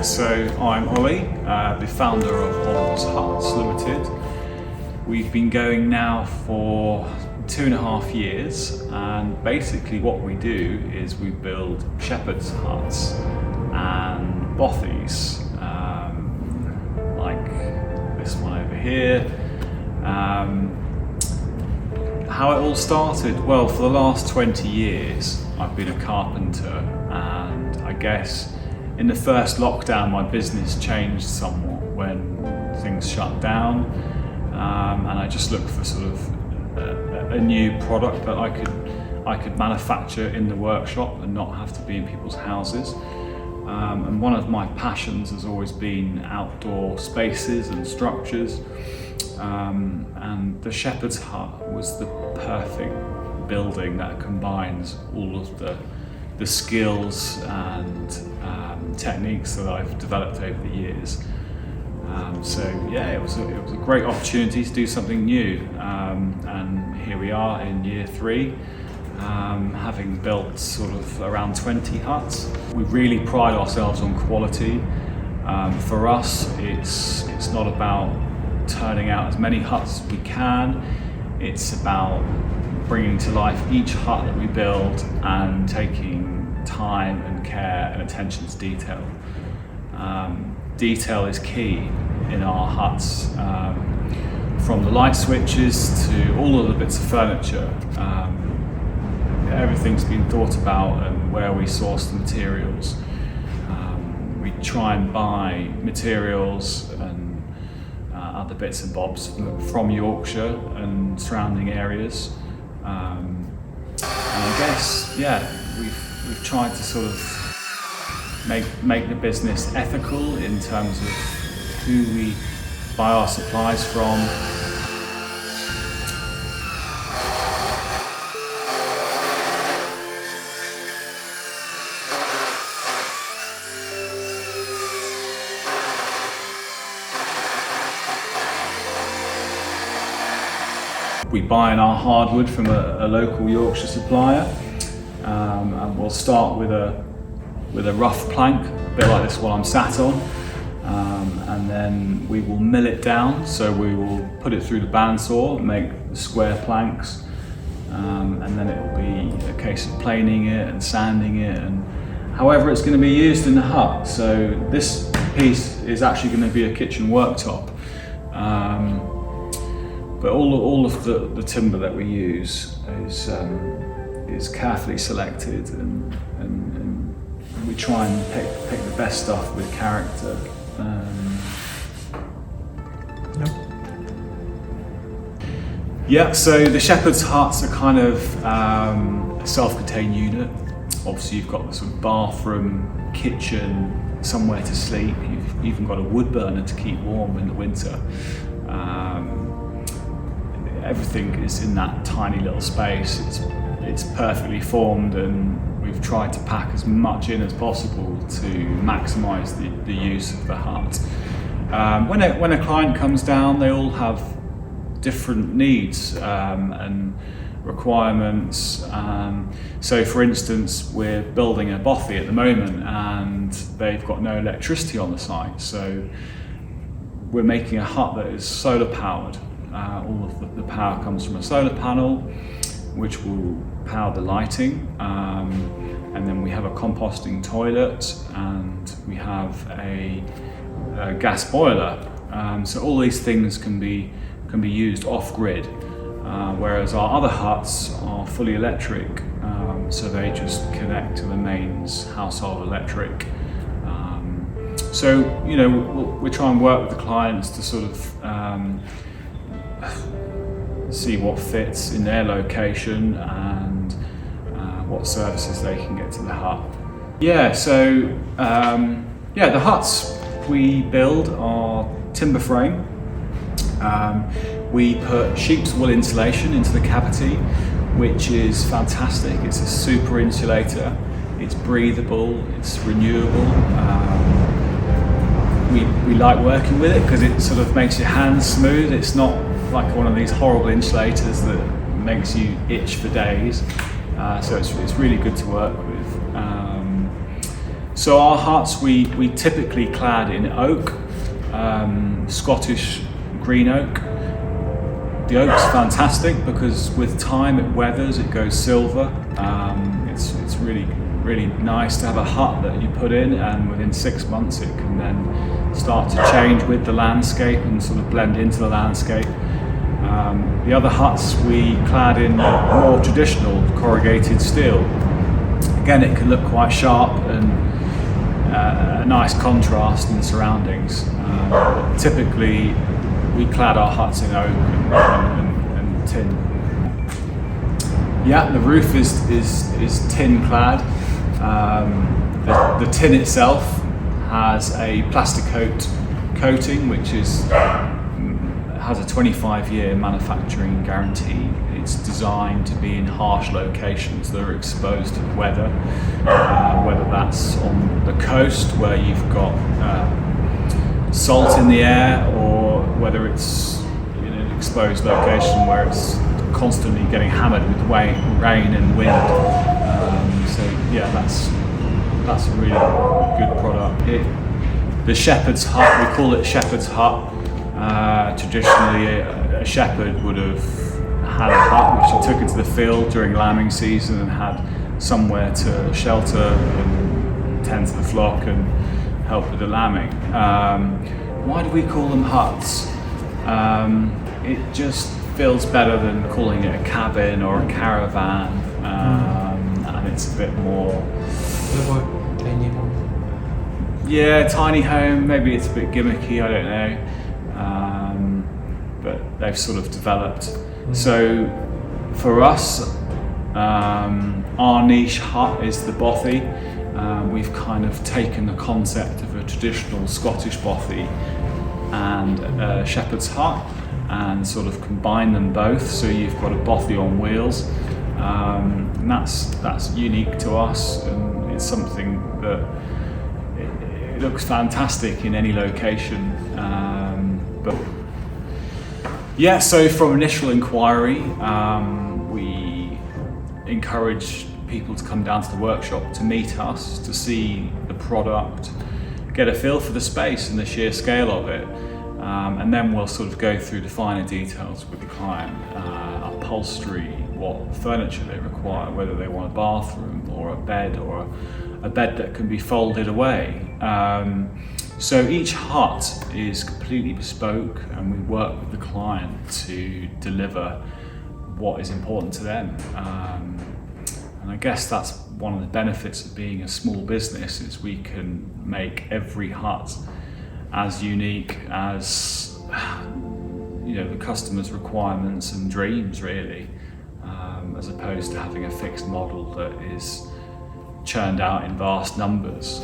So I'm Ollie, the founder of Oll's Huts Limited. We've been going now for 2.5 years, and basically what we do is we build shepherd's huts and bothies, like this one over here. How it all started? Well, for the last 20 years I've been a carpenter, and I guess in the first lockdown my business changed somewhat when things shut down, and I just looked for sort of a new product that I could manufacture in the workshop and not have to be in people's houses. And one of my passions has always been outdoor spaces and structures, and the shepherd's hut was the perfect building that combines all of the skills and techniques that I've developed over the years. So yeah, it was a great opportunity to do something new, and here we are in year 3, having built sort of around 20 huts. We really pride ourselves on quality. For us, it's not about turning out as many huts as we can. It's about bringing to life each hut that we build and taking time and care and attention to detail. Detail is key in our huts, from the light switches to all of the bits of furniture. Everything's been thought about, and where we source the materials. We try and buy materials and other bits and bobs from Yorkshire and surrounding areas. And I guess, yeah, we've tried to sort of make the business ethical in terms of who we buy our supplies from. We buy in our hardwood from a local Yorkshire supplier, and we'll start with a rough plank, a bit like this one I'm sat on, and then we will mill it down. So we will put it through the bandsaw, make the square planks, and then it will be a case of planing it and sanding it, and however it's going to be used in the hut. So this piece is actually going to be a kitchen worktop. But all of the timber that we use is carefully selected, and we try and pick the best stuff with character. Yeah, so the shepherd's huts are kind of a self-contained unit. Obviously you've got the sort of bathroom, kitchen, somewhere to sleep. You've even got a wood burner to keep warm in the winter. Everything is in that tiny little space. It's perfectly formed, and we've tried to pack as much in as possible to maximise the use of the hut. When a client comes down, they all have different needs and requirements. So for instance, we're building a bothy at the moment, and they've got no electricity on the site. So we're making a hut that is solar powered. All of the power comes from a solar panel, which will power the lighting, and then we have a composting toilet, and we have a gas boiler. So all these things can be used off-grid, whereas our other huts are fully electric, so they just connect to the mains household electric. So you know, we try and work with the clients to sort of see what fits in their location and what services they can get to the hut. Yeah, so the huts we build are timber frame. We put sheep's wool insulation into the cavity, which is fantastic. It's a super insulator. It's breathable. It's renewable. We like working with it because it sort of makes your hands smooth. It's not like one of these horrible insulators that makes you itch for days. So it's really good to work with. So our huts, we typically clad in oak, Scottish green oak. The oak's fantastic because with time it weathers, it goes silver. It's really nice to have a hut that you put in, and within 6 months it can then start to change with the landscape and sort of blend into the landscape. The other huts we clad in more traditional corrugated steel. Again, it can look quite sharp and a nice contrast in the surroundings. Typically, we clad our huts in oak and tin. Yeah, the roof is tin clad. The tin itself has a Plasticoat coating, which has a 25-year manufacturing guarantee. It's designed to be in harsh locations that are exposed to weather, whether that's on the coast where you've got salt in the air, or whether it's in an exposed location where it's constantly getting hammered with rain and wind. So yeah, that's a really good product. The shepherd's hut, we call it shepherd's hut. Traditionally, a shepherd would have had a hut which he took into the field during lambing season and had somewhere to shelter and tend to the flock and help with the lambing. Why do we call them huts? It just feels better than calling it a cabin or a caravan, and it's a bit more. What about tiny home? Yeah, tiny home. Maybe it's a bit gimmicky. I don't know. But they've sort of developed. So for us, our niche hut is the bothy. We've kind of taken the concept of a traditional Scottish bothy and a shepherd's hut and sort of combined them both. So you've got a bothy on wheels, and that's unique to us, and it's something that it looks fantastic in any location. But yeah, so from initial inquiry, we encourage people to come down to the workshop to meet us, to see the product, get a feel for the space and the sheer scale of it, and then we'll sort of go through the finer details with the client, upholstery, what furniture they require, whether they want a bathroom or a bed that can be folded away. So each hut is completely bespoke, and we work with the client to deliver what is important to them. And I guess that's one of the benefits of being a small business, is we can make every hut as unique as the customer's requirements and dreams, really, as opposed to having a fixed model that is churned out in vast numbers.